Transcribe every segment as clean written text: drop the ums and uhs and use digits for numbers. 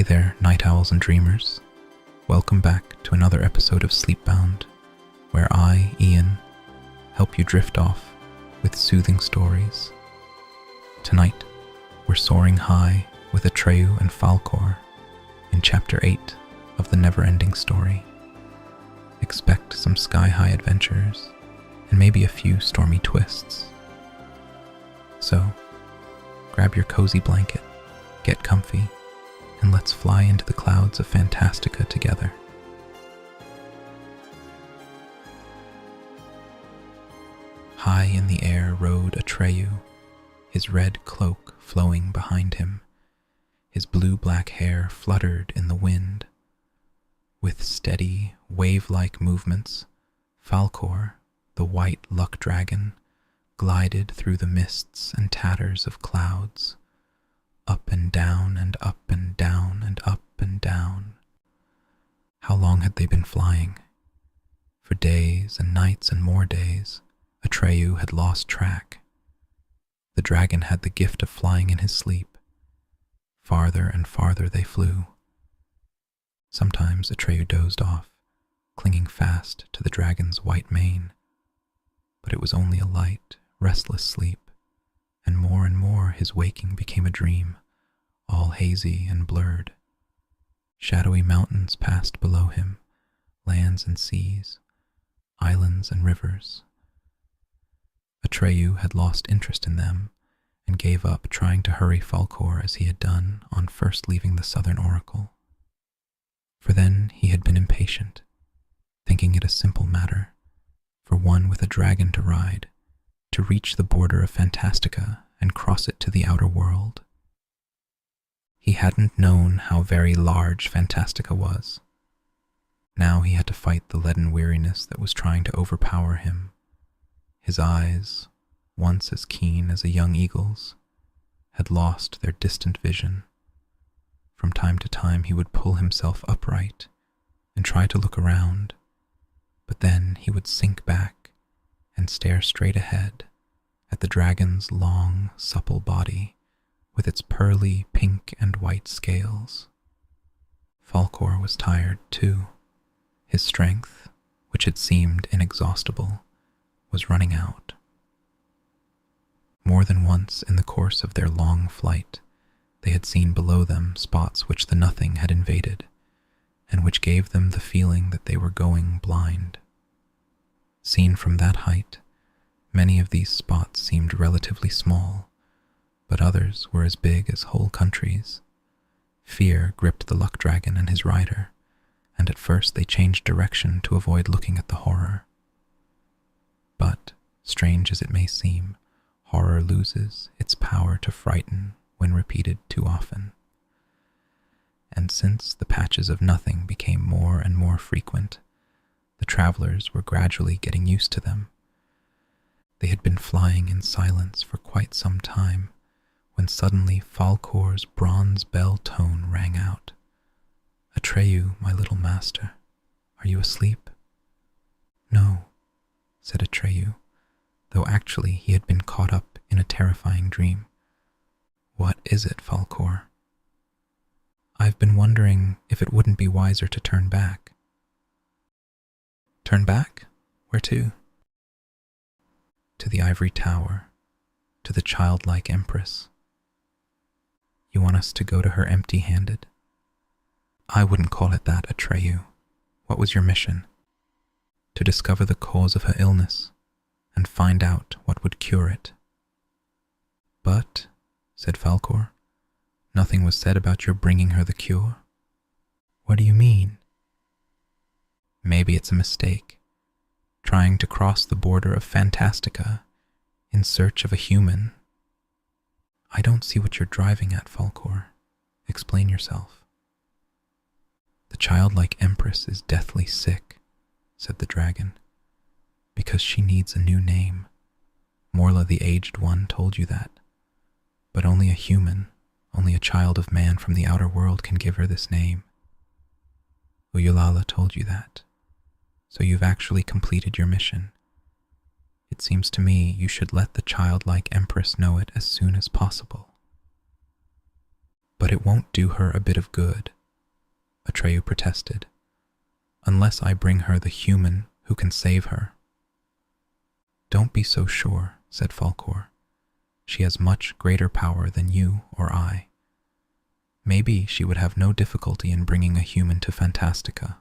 Hey there, night owls and dreamers. Welcome back to another episode of Sleepbound, where I, Ian, help you drift off with soothing stories. Tonight, we're soaring high with Atreyu and Falkor in Chapter 8 of the Neverending story. Expect some sky-high adventures and maybe a few stormy twists. So, grab your cozy blanket, get comfy, and let's fly into the clouds of Fantastica together. High in the air rode Atreyu, his red cloak flowing behind him. His blue-black hair fluttered in the wind. With steady, wave-like movements, Falkor, the white luck dragon, glided through the mists and tatters of clouds, up and down and up and down and up and down. How long had they been flying? For days and nights and more days, Atreyu had lost track. The dragon had the gift of flying in his sleep. Farther and farther they flew. Sometimes Atreyu dozed off, clinging fast to the dragon's white mane. But it was only a light, restless sleep, and more his waking became a dream, all hazy and blurred. Shadowy mountains passed below him, lands and seas, islands and rivers. Atreyu had lost interest in them and gave up trying to hurry Falkor as he had done on first leaving the Southern Oracle. For then he had been impatient, thinking it a simple matter for one with a dragon to ride, to reach the border of Fantastica and cross it to the outer world. He hadn't known how very large Fantastica was. Now he had to fight the leaden weariness that was trying to overpower him. His eyes, once as keen as a young eagle's, had lost their distant vision. From time to time he would pull himself upright and try to look around, but then he would sink back and stare straight ahead at the dragon's long, supple body with its pearly pink and white scales. Falkor was tired too. His strength, which had seemed inexhaustible, was running out. More than once in the course of their long flight, they had seen below them spots which the nothing had invaded, and which gave them the feeling that they were going blind. Seen from that height, many of these spots seemed relatively small, but others were as big as whole countries. Fear gripped the luck dragon and his rider, and at first they changed direction to avoid looking at the horror. But, strange as it may seem, horror loses its power to frighten when repeated too often. And since the patches of nothing became more and more frequent, the travelers were gradually getting used to them. They had been flying in silence for quite some time, when suddenly Falkor's bronze bell tone rang out. "Atreyu, my little master, are you asleep?" "No," said Atreyu, though actually he had been caught up in a terrifying dream. "What is it, Falkor?" "I've been wondering if it wouldn't be wiser to turn back." "Turn back? Where to?" "To the ivory tower, to the childlike empress." "You want us to go to her empty-handed?" "I wouldn't call it that, Atreyu. What was your mission?" "To discover the cause of her illness and find out what would cure it." "But," said Falkor, "nothing was said about your bringing her the cure." "What do you mean?" "Maybe it's a mistake, trying to cross the border of Fantastica in search of a human." "I don't see what you're driving at, Falkor. Explain yourself." "The childlike empress is deathly sick," said the dragon, "because she needs a new name. Morla the Aged One told you that. But only a human, only a child of man from the outer world can give her this name. Uyulala told you that. So you've actually completed your mission. It seems to me you should let the childlike empress know it as soon as possible." But it won't do her a bit of good, Atreyu protested, unless I bring her the human who can save her. Don't be so sure, said Falkor. She has much greater power than you or I. Maybe she would have no difficulty in bringing a human to Fantastica.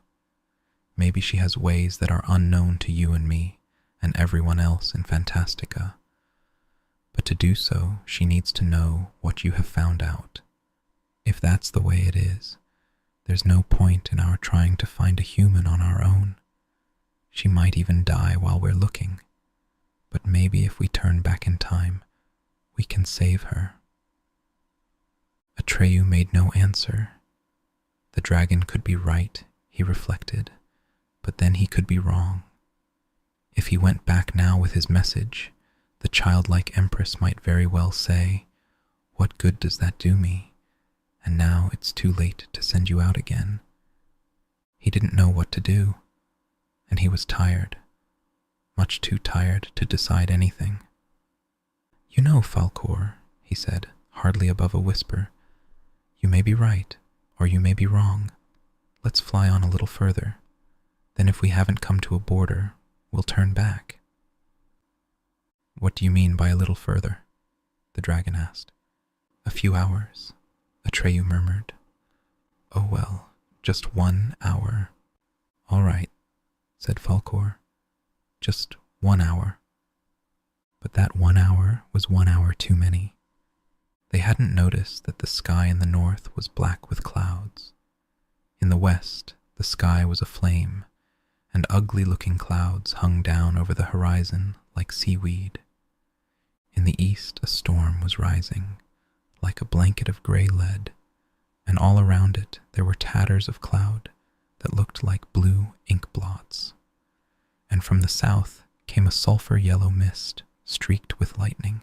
Maybe she has ways that are unknown to you and me and everyone else in Fantastica. But to do so, she needs to know what you have found out. If that's the way it is, there's no point in our trying to find a human on our own. She might even die while we're looking. But maybe if we turn back in time, we can save her. Atreyu made no answer. The dragon could be right, he reflected, but then he could be wrong. If he went back now with his message, the childlike empress might very well say, "What good does that do me? And now it's too late to send you out again." He didn't know what to do, and he was tired, much too tired to decide anything. "You know, Falkor," he said, hardly above a whisper, "you may be right, or you may be wrong. Let's fly on a little further. Then if we haven't come to a border, we'll turn back." "What do you mean by a little further?" the dragon asked. "A few hours," Atreyu murmured. "Oh well, just 1 hour." "All right," said Falkor. "Just 1 hour." But that 1 hour was 1 hour too many. They hadn't noticed that the sky in the north was black with clouds. In the west, the sky was aflame, and ugly-looking clouds hung down over the horizon like seaweed. In the east, a storm was rising, like a blanket of gray lead, and all around it there were tatters of cloud that looked like blue ink blots. And from the south came a sulfur-yellow mist streaked with lightning.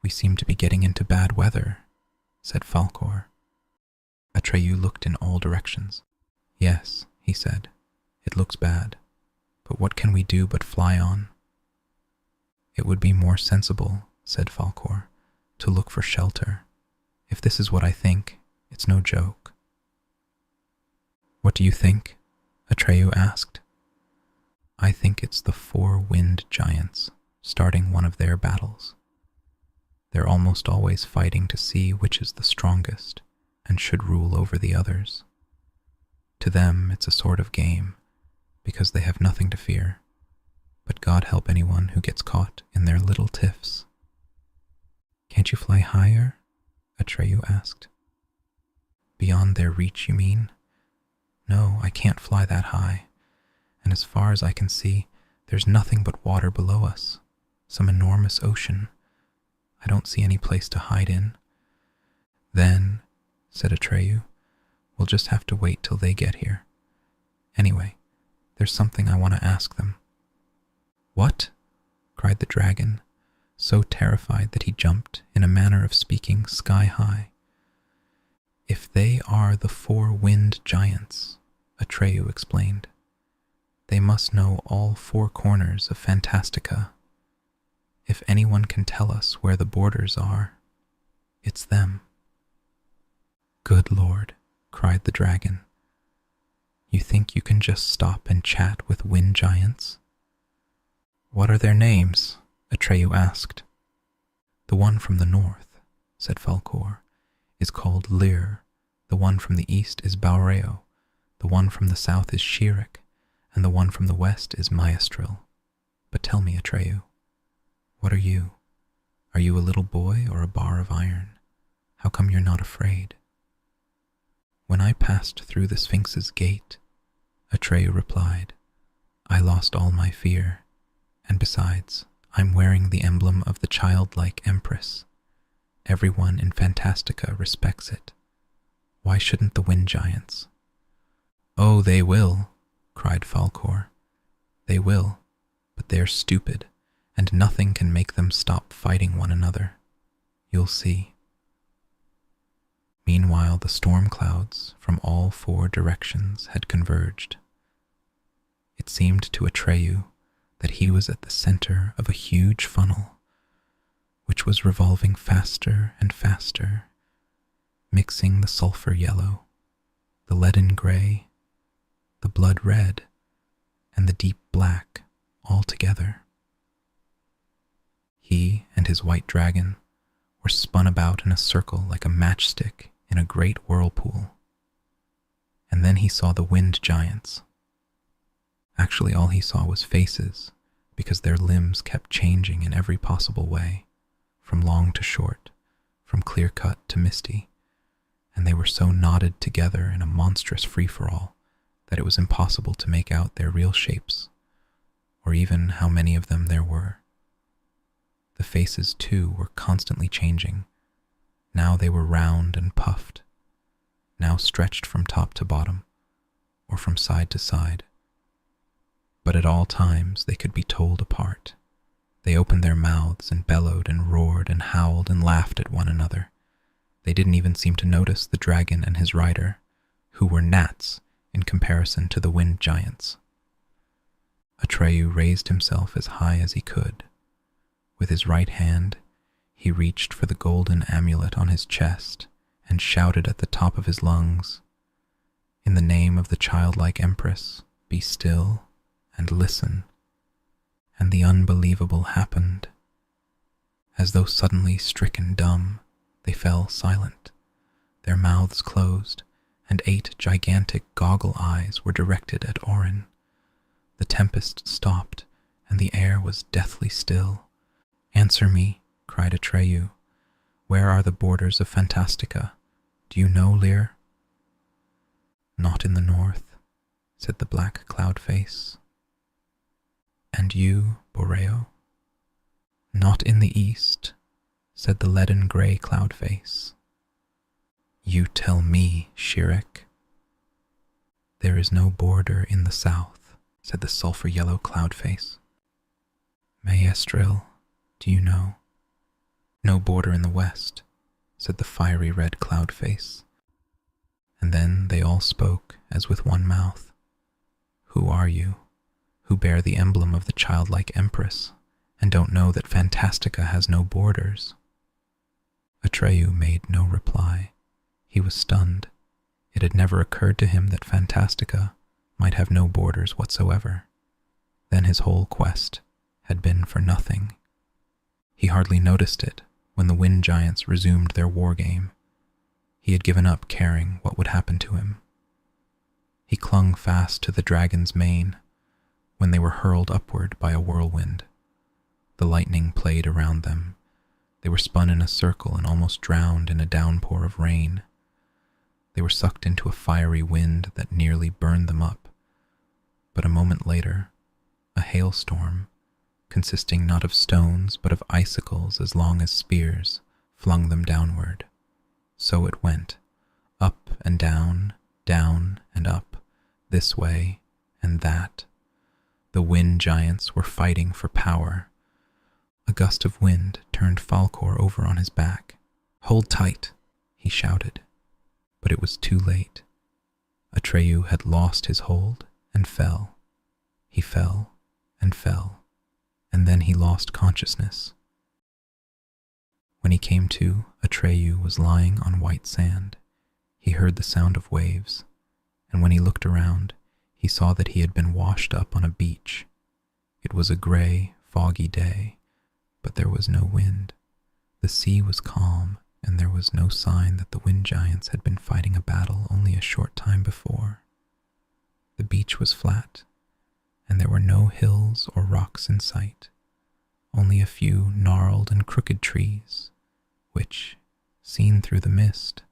"We seem to be getting into bad weather," said Falkor. Atreyu looked in all directions. "Yes," he said, "it looks bad, but what can we do but fly on?" "It would be more sensible," said Falkor, "to look for shelter. If this is what I think, it's no joke." "What do you think?" Atreyu asked. "I think it's the 4 wind giants starting one of their battles. They're almost always fighting to see which is the strongest and should rule over the others. To them, it's a sort of game, because they have nothing to fear, but God help anyone who gets caught in their little tiffs." "Can't you fly higher?" Atreyu asked. "Beyond their reach, you mean? No, I can't fly that high, and as far as I can see, there's nothing but water below us, some enormous ocean. I don't see any place to hide in." "Then," said Atreyu, "we'll just have to wait till they get here. Anyway, there's something I want to ask them." "What?" cried the dragon, so terrified that he jumped, in a manner of speaking, sky high. "If they are the 4 wind giants," Atreyu explained, "they must know all 4 corners of Fantastica. If anyone can tell us where the borders are, it's them." "Good Lord," cried the dragon. "You think you can just stop and chat with wind giants?" "What are their names?" Atreyu asked. "The one from the north," said Falkor, "is called Lyr, the one from the east is Baureo, the one from the south is Shirik, and the one from the west is Maestril. But tell me, Atreyu, what are you? Are you a little boy or a bar of iron? How come you're not afraid?" "When I passed through the Sphinx's gate," Atreyu replied, "I lost all my fear, and besides, I'm wearing the emblem of the childlike empress. Everyone in Fantastica respects it. Why shouldn't the wind giants?" "Oh, they will," cried Falkor. "They will, but they're stupid, and nothing can make them stop fighting one another. You'll see." Meanwhile, the storm clouds from all 4 directions had converged. It seemed to Atreyu that he was at the center of a huge funnel, which was revolving faster and faster mixing the sulphur yellow, the leaden gray, the blood red, and the deep black all together. He and his white dragon were spun about in a circle like a matchstick in a great whirlpool. And then he saw the wind giants. Actually, all he saw was faces, because their limbs kept changing in every possible way, from long to short, from clear-cut to misty, and they were so knotted together in a monstrous free-for-all that it was impossible to make out their real shapes, or even how many of them there were. The faces, too, were constantly changing. Now they were round and puffed, now stretched from top to bottom, or from side to side. But at all times they could be told apart. They opened their mouths and bellowed and roared and howled and laughed at one another. They didn't even seem to notice the dragon and his rider, who were gnats in comparison to the wind giants. Atreyu raised himself as high as he could. With his right hand, he reached for the golden amulet on his chest and shouted at the top of his lungs, "In the name of the childlike empress, be still and listen." And the unbelievable happened. As though suddenly stricken dumb, they fell silent. Their mouths closed, and 8 gigantic goggle eyes were directed at Orin. The tempest stopped, and the air was deathly still. "Answer me," cried Atreyu. "Where are the borders of Fantastica? Do you know, Lear?" "Not in the north," said the black cloud face. "And you, Boreo?" "Not in the east," said the leaden grey cloud face. "You tell me, Shirek." "There is no border in the south," said the sulphur yellow cloud face. "Maestrel, do you know?" "No border in the west," said the fiery red cloud face. And then they all spoke as with one mouth. "Who are you, who bear the emblem of the childlike empress, and don't know that Fantastica has no borders?" Atreyu made no reply. He was stunned. It had never occurred to him that Fantastica might have no borders whatsoever. Then his whole quest had been for nothing. He hardly noticed it when the wind giants resumed their war game. He had given up caring what would happen to him. He clung fast to the dragon's mane when they were hurled upward by a whirlwind. The lightning played around them. They were spun in a circle and almost drowned in a downpour of rain. They were sucked into a fiery wind that nearly burned them up. But a moment later, a hailstorm, consisting not of stones but of icicles as long as spears, flung them downward. So it went, up and down and up, this way and that. The wind giants were fighting for power. A gust of wind turned Falkor over on his back. "Hold tight," he shouted. But it was too late. Atreyu had lost his hold and fell. He fell and fell, and then he lost consciousness. When he came to, Atreyu was lying on white sand. He heard the sound of waves, and when he looked around, he saw that he had been washed up on a beach. It was a gray, foggy day, but there was no wind. The sea was calm, and there was no sign that the wind giants had been fighting a battle only a short time before. The beach was flat, and there were no hills or rocks in sight, only a few gnarled and crooked trees, which, seen through the mist,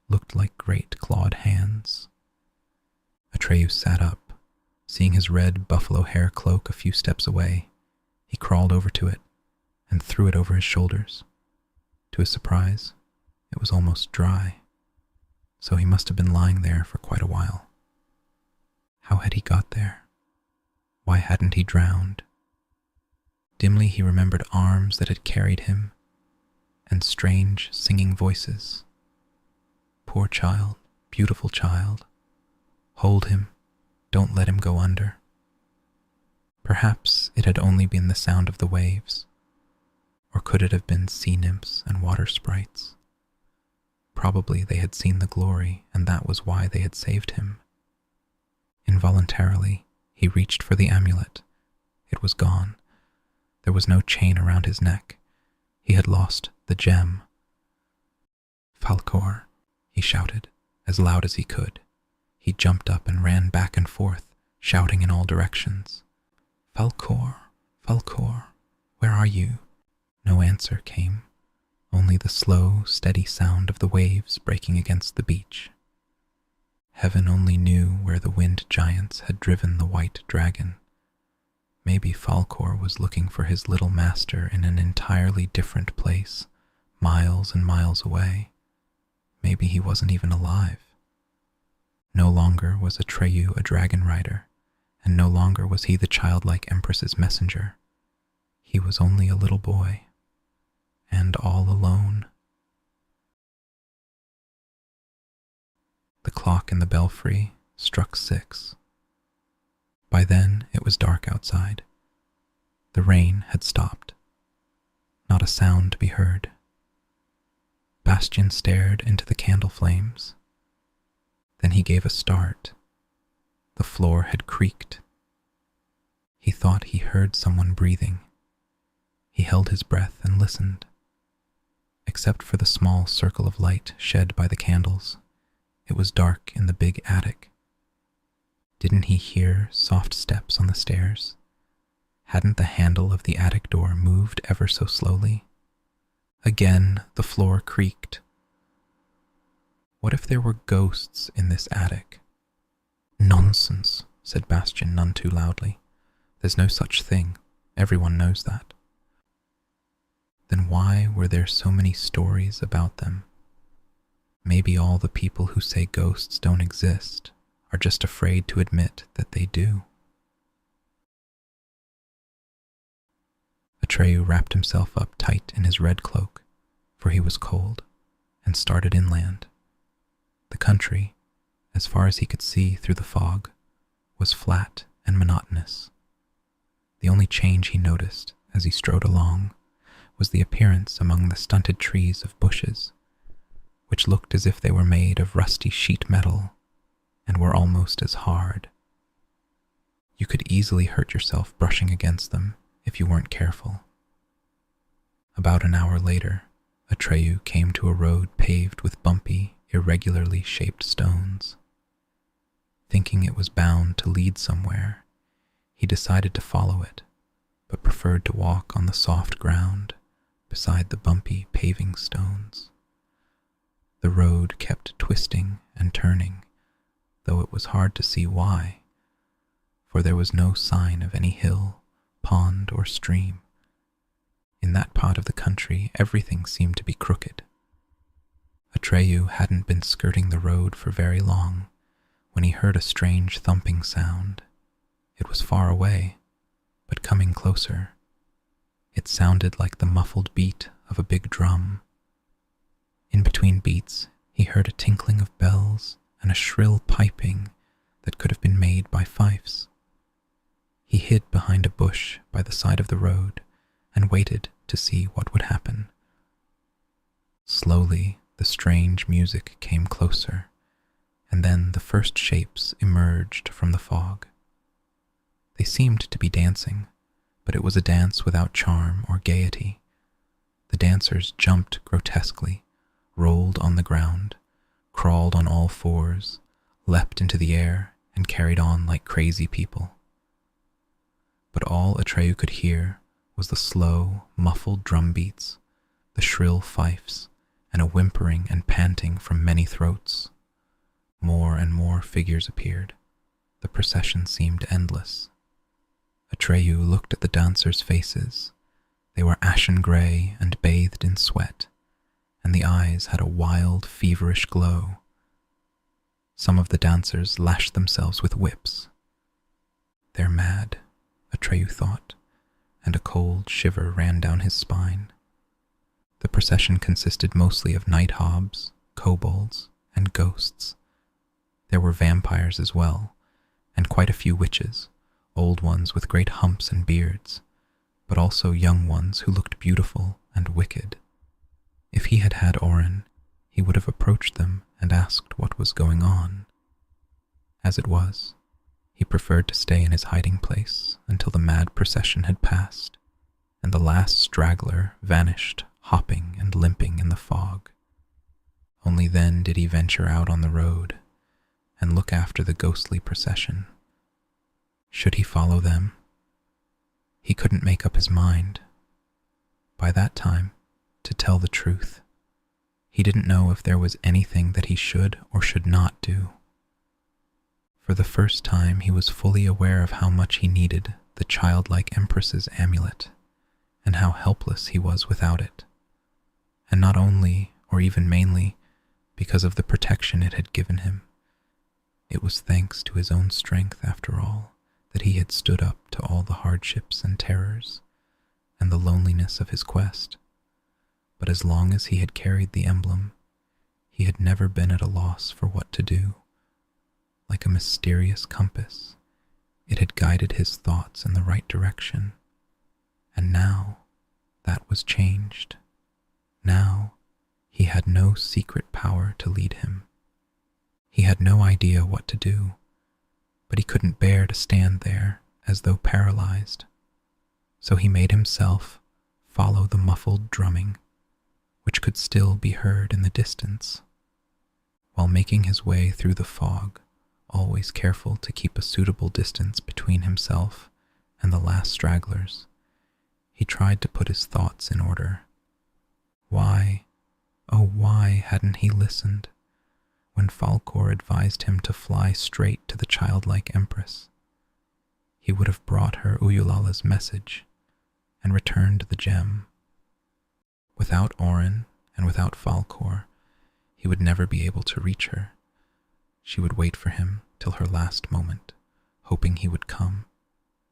looked like great clawed hands. Atreyu sat up, seeing his red buffalo hair cloak a few steps away. He crawled over to it and threw it over his shoulders. To his surprise, it was almost dry, so he must have been lying there for quite a while. How had he got there? Why hadn't he drowned? Dimly he remembered arms that had carried him, and strange singing voices. "Poor child, beautiful child. Hold him, don't let him go under." Perhaps it had only been the sound of the waves, or could it have been sea nymphs and water sprites? Probably they had seen the glory, and that was why they had saved him. Involuntarily, he reached for the amulet. It was gone. There was no chain around his neck. He had lost the gem. "Falkor," he shouted, as loud as he could. He jumped up and ran back and forth, shouting in all directions. "Falkor, Falkor, where are you?" No answer came, only the slow, steady sound of the waves breaking against the beach. Heaven only knew where the wind giants had driven the white dragon. Maybe Falkor was looking for his little master in an entirely different place, miles and miles away. Maybe he wasn't even alive. No longer was Atreyu a dragon rider, and no longer was he the childlike empress's messenger. He was only a little boy, and all alone. The clock in the belfry struck 6. By then it was dark outside. The rain had stopped. Not a sound to be heard. Bastian stared into the candle flames. Then he gave a start. The floor had creaked. He thought he heard someone breathing. He held his breath and listened. Except for the small circle of light shed by the candles, it was dark in the big attic. Didn't he hear soft steps on the stairs? Hadn't the handle of the attic door moved ever so slowly? Again, the floor creaked. What if there were ghosts in this attic? "Nonsense," said Bastian none too loudly. "There's no such thing. Everyone knows that." Then why were there so many stories about them? Maybe all the people who say ghosts don't exist are just afraid to admit that they do. Atreyu wrapped himself up tight in his red cloak, for he was cold, and started inland. The country, as far as he could see through the fog, was flat and monotonous. The only change he noticed as he strode along was the appearance among the stunted trees of bushes, which looked as if they were made of rusty sheet metal and were almost as hard. You could easily hurt yourself brushing against them if you weren't careful. About an hour later, Atreyu came to a road paved with bumpy, irregularly shaped stones. Thinking it was bound to lead somewhere, he decided to follow it, but preferred to walk on the soft ground beside the bumpy paving stones. The road kept twisting and turning, though it was hard to see why, for there was no sign of any hill, pond, or stream. In that part of the country, everything seemed to be crooked. Atreyu hadn't been skirting the road for very long when he heard a strange thumping sound. It was far away, but coming closer. It sounded like the muffled beat of a big drum. In between beats, he heard a tinkling of bells and a shrill piping that could have been made by fifes. He hid behind a bush by the side of the road and waited to see what would happen. Slowly, the strange music came closer, and then the first shapes emerged from the fog. They seemed to be dancing, but it was a dance without charm or gaiety. The dancers jumped grotesquely, rolled on the ground, crawled on all fours, leapt into the air, and carried on like crazy people. But all Atreyu could hear was the slow, muffled drum beats, the shrill fifes, and a whimpering and panting from many throats. More and more figures appeared. The procession seemed endless. Atreyu looked at the dancers' faces. They were ashen gray and bathed in sweat, and the eyes had a wild, feverish glow. Some of the dancers lashed themselves with whips. "They're mad," Atreyu thought, and a cold shiver ran down his spine. The procession consisted mostly of night hobs, kobolds, and ghosts. There were vampires as well, and quite a few witches, old ones with great humps and beards, but also young ones who looked beautiful and wicked. If he had had Oren, he would have approached them and asked what was going on. As it was, he preferred to stay in his hiding place until the mad procession had passed, and the last straggler vanished, hopping and limping in the fog. Only then did he venture out on the road and look after the ghostly procession. Should he follow them? He couldn't make up his mind. By that time, to tell the truth, he didn't know if there was anything that he should or should not do. For the first time, he was fully aware of how much he needed the childlike Empress's amulet, and how helpless he was without it, and not only, or even mainly, because of the protection it had given him. It was thanks to his own strength, after all, that he had stood up to all the hardships and terrors, and the loneliness of his quest. But as long as he had carried the emblem, he had never been at a loss for what to do. Like a mysterious compass, it had guided his thoughts in the right direction. And now, that was changed. Now, he had no secret power to lead him. He had no idea what to do, but he couldn't bear to stand there as though paralyzed. So he made himself follow the muffled drumming, which could still be heard in the distance. While making his way through the fog, always careful to keep a suitable distance between himself and the last stragglers, he tried to put his thoughts in order. Why, oh why hadn't he listened when Falkor advised him to fly straight to the childlike Empress? He would have brought her Uyulala's message and returned the gem. Without Orin and without Falkor, he would never be able to reach her. She would wait for him till her last moment, hoping he would come,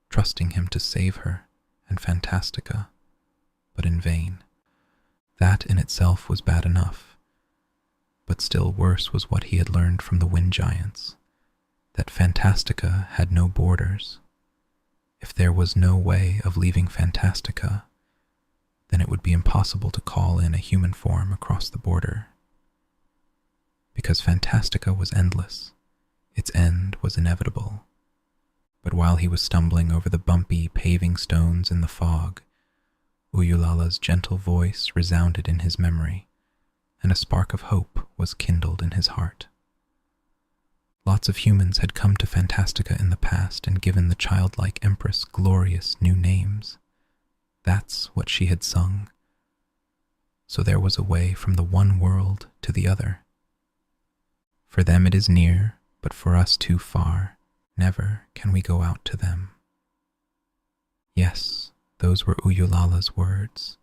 trusting him to save her and Fantastica, but in vain. That in itself was bad enough, but still worse was what he had learned from the wind giants, that Fantastica had no borders. If there was no way of leaving Fantastica, then it would be impossible to call in a human form across the border. Because Fantastica was endless, its end was inevitable. But while he was stumbling over the bumpy paving stones in the fog, Uyulala's gentle voice resounded in his memory, and a spark of hope was kindled in his heart. Lots of humans had come to Fantastica in the past and given the childlike Empress glorious new names. That's what she had sung. So there was a way from the one world to the other. For them it is near, but for us too far. Never can we go out to them. Yes, those were Uyulala's words.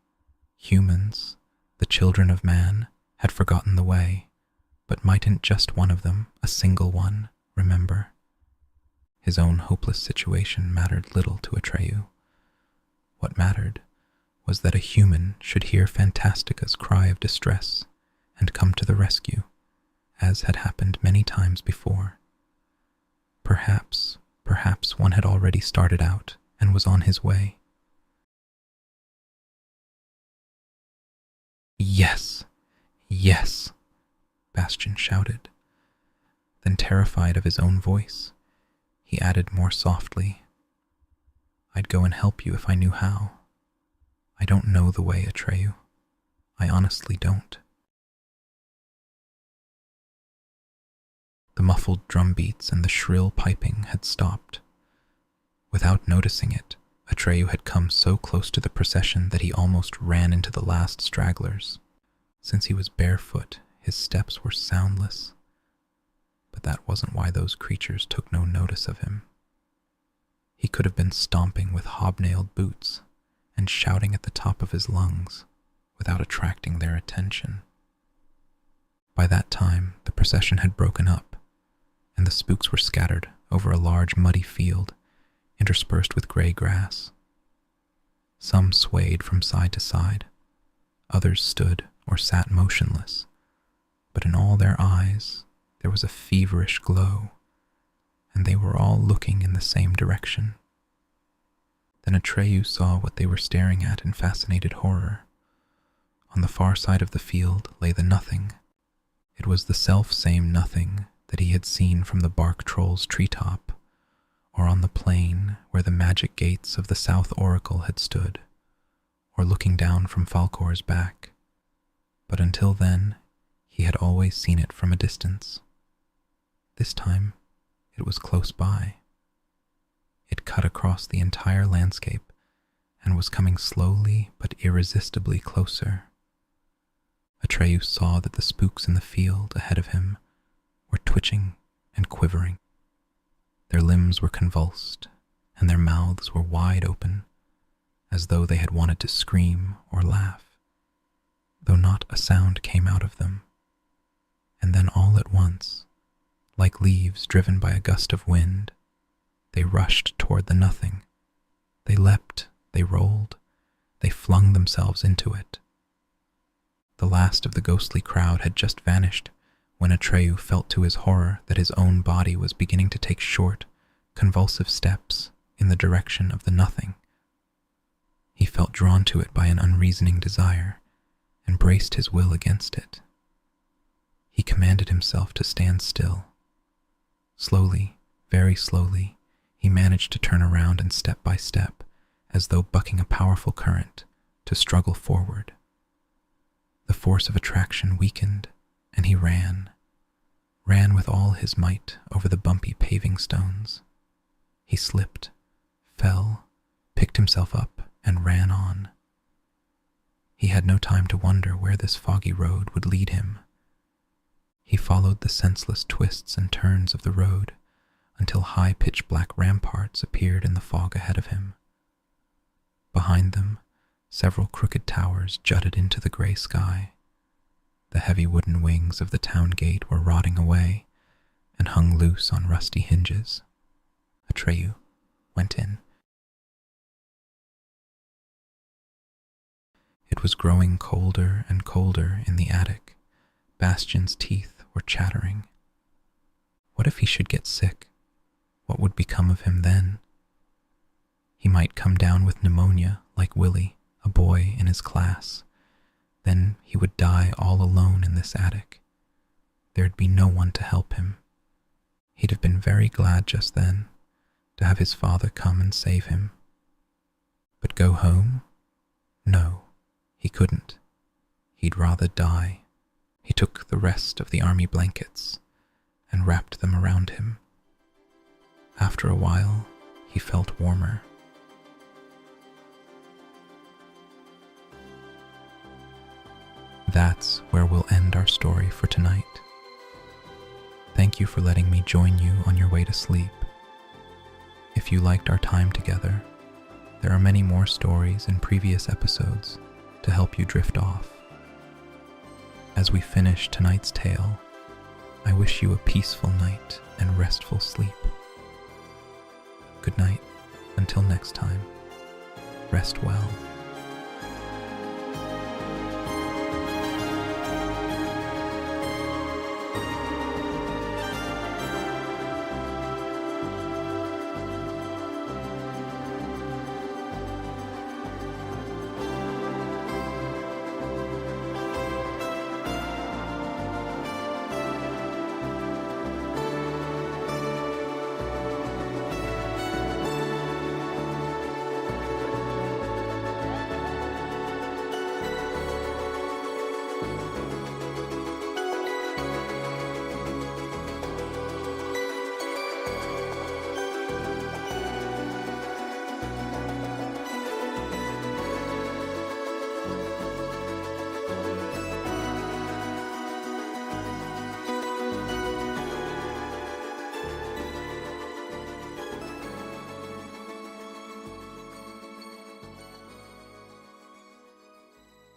Humans, the children of man, had forgotten the way, but mightn't just one of them, a single one, remember? His own hopeless situation mattered little to Atreyu. What mattered was that a human should hear Fantastica's cry of distress and come to the rescue, as had happened many times before. Perhaps one had already started out and was on his way. Yes, yes, Bastian shouted. Then, terrified of his own voice, he added more softly, I'd go and help you if I knew how. I don't know the way, Atreyu. I honestly don't. The muffled drum beats and the shrill piping had stopped. Without noticing it, Atreyu had come so close to the procession that he almost ran into the last stragglers. Since he was barefoot, his steps were soundless. But that wasn't why those creatures took no notice of him. He could have been stomping with hobnailed boots and shouting at the top of his lungs without attracting their attention. By that time, the procession had broken up, and the spooks were scattered over a large muddy field interspersed with gray grass. Some swayed from side to side, others stood or sat motionless, but in all their eyes there was a feverish glow, and they were all looking in the same direction. Then Atreyu saw what they were staring at in fascinated horror. On the far side of the field lay the nothing, It was the self-same nothing that he had seen from the bark troll's treetop, or on the plain where the magic gates of the South Oracle had stood, or looking down from Falcor's back. But until then, he had always seen it from a distance. This time, it was close by. It cut across the entire landscape and was coming slowly but irresistibly closer. Atreyu saw that the spooks in the field ahead of him were twitching and quivering. Their limbs were convulsed, and their mouths were wide open, as though they had wanted to scream or laugh, though not a sound came out of them. And then all at once, like leaves driven by a gust of wind, they rushed toward the nothing. They leapt, they rolled, they flung themselves into it. The last of the ghostly crowd had just vanished when Atreyu felt to his horror that his own body was beginning to take short, convulsive steps in the direction of the nothing. He felt drawn to it by an unreasoning desire and braced his will against it. He commanded himself to stand still. Slowly, very slowly, he managed to turn around and step by step, as though bucking a powerful current, to struggle forward. The force of attraction weakened, and he ran with all his might over the bumpy paving stones. He slipped, fell, picked himself up, and ran on. He had no time to wonder where this foggy road would lead him. He followed the senseless twists and turns of the road until high pitch-black ramparts appeared in the fog ahead of him. Behind them, several crooked towers jutted into the gray sky. The heavy wooden wings of the town gate were rotting away and hung loose on rusty hinges. Atreyu went in. It was growing colder and colder in the attic. Bastion's teeth were chattering. What if he should get sick? What would become of him then? He might come down with pneumonia like Willie, a boy in his class. Then he would die all alone in this attic. There'd be no one to help him. He'd have been very glad just then to have his father come and save him. But go home? No, he couldn't. He'd rather die. He took the rest of the army blankets and wrapped them around him. After a while, he felt warmer. That's where we'll end our story for tonight. Thank you for letting me join you on your way to sleep. If you liked our time together, there are many more stories in previous episodes to help you drift off. As we finish tonight's tale, I wish you a peaceful night and restful sleep. Good night. Until next time, rest well.